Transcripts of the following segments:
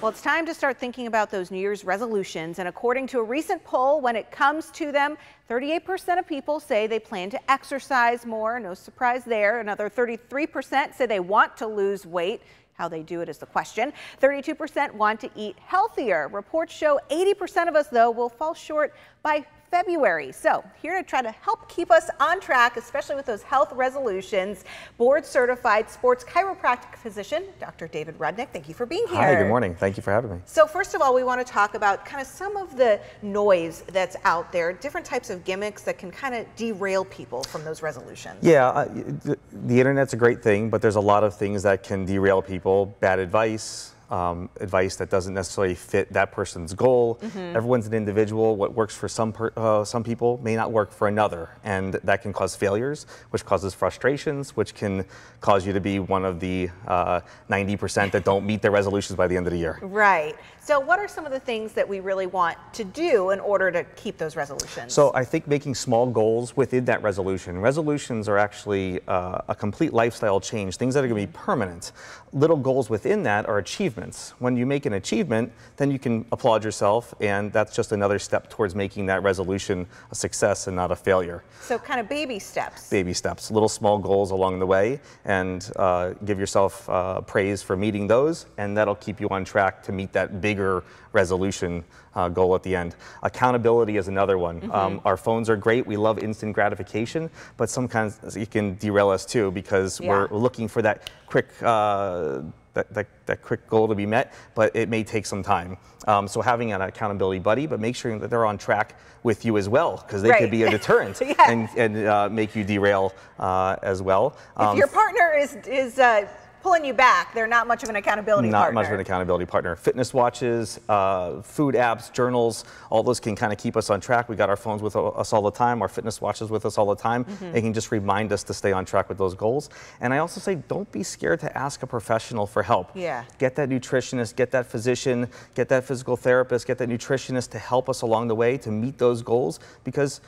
Well, it's time to start thinking about those New Year's resolutions. And according to a recent poll, when it comes to them, 38% of people say they plan to exercise more. No surprise there. Another 33% say they want to lose weight. How they do it is the question. 32% want to eat healthier. Reports show 80% of us, though, will fall short by February. So here to try to help keep us on track, especially with those health resolutions, board certified sports chiropractic physician, Dr. David Rudnick. Thank you for being here. Hi, good morning. Thank you for having me. So first of all, we want to talk about kind of some of the noise that's out there, different types of gimmicks that can kind of derail people from those resolutions. Yeah, the internet's a great thing, but there's a lot of things that can derail people. Bad advice, advice that doesn't necessarily fit that person's goal. Everyone's an individual. What works for some people may not work for another, and that can cause failures, which causes frustrations, which can cause you to be one of the 90% that don't meet their resolutions by the end of the year. Right. So what are some of the things that we really want to do in order to keep those resolutions? So I think making small goals within that resolution. Resolutions are actually a complete lifestyle change, things that are going to be permanent. Little goals within that are achievements. When you make an achievement, then you can applaud yourself, and that's just another step towards making that resolution a success and not a failure. So kind of baby steps. Baby steps, little small goals along the way, and give yourself praise for meeting those, and that'll keep you on track to meet that bigger resolution goal at the end. Accountability is another one. Our phones are great. We love instant gratification, but sometimes it can derail us too, because we're looking for that quick that quick goal to be met, but it may take some time. So having an accountability buddy, but make sure that they're on track with you as well, because they could be a deterrent and make you derail as well. If your partner is pulling you back, they're not much of an accountability partner. Not much of an accountability partner. Fitness watches, food apps, journals, all those can kind of keep us on track. We got our phones with us all the time, our fitness watches with us all the time. They can just remind us to stay on track with those goals. And I also say, don't be scared to ask a professional for help. Get that nutritionist, get that physician, get that physical therapist, get that nutritionist to help us along the way to meet those goals, because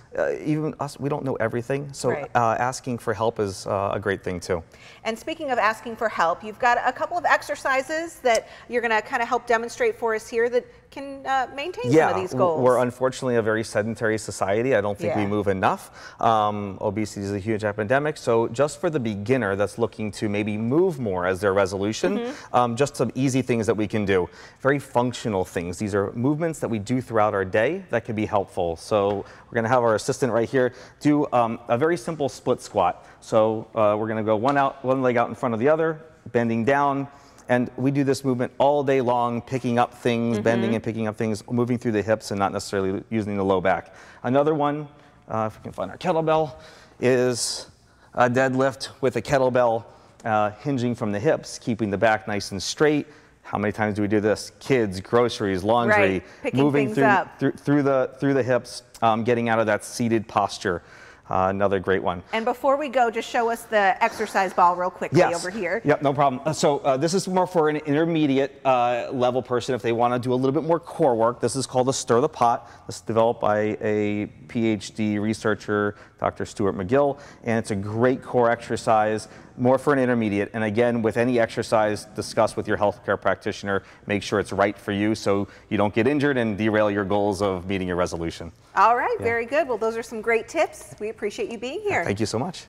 even us, we don't know everything. So asking for help is a great thing too. And speaking of asking for help, you've got a couple of exercises that you're going to kind of help demonstrate for us here that can maintain some of these goals. We're unfortunately a very sedentary society. I don't think we move enough. Obesity is a huge epidemic. So just for the beginner that's looking to maybe move more as their resolution, just some easy things that we can do. Very functional things. These are movements that we do throughout our day that can be helpful. So we're going to have our assistant right here do a very simple split squat. So we're going to go one leg out in front of the other, bending down, and we do this movement all day long, picking up things, bending and picking up things, moving through the hips and not necessarily using the low back. Another one, if we can find our kettlebell, is a deadlift with a kettlebell hinging from the hips, keeping the back nice and straight. How many times do we do this? Kids, groceries, laundry, moving through the hips, getting out of that seated posture. Another great one. And before we go, just show us the exercise ball real quickly over here. Yep, no problem. So this is more for an intermediate level person if they want to do a little bit more core work. This is called the Stir the Pot. This is developed by a PhD researcher, Dr. Stuart McGill, and it's a great core exercise, more for an intermediate. And again, with any exercise, discuss with your healthcare practitioner. Make sure it's right for you so you don't get injured and derail your goals of meeting your resolution. All right, very good. Well, those are some great tips. We appreciate you being here. Thank you so much.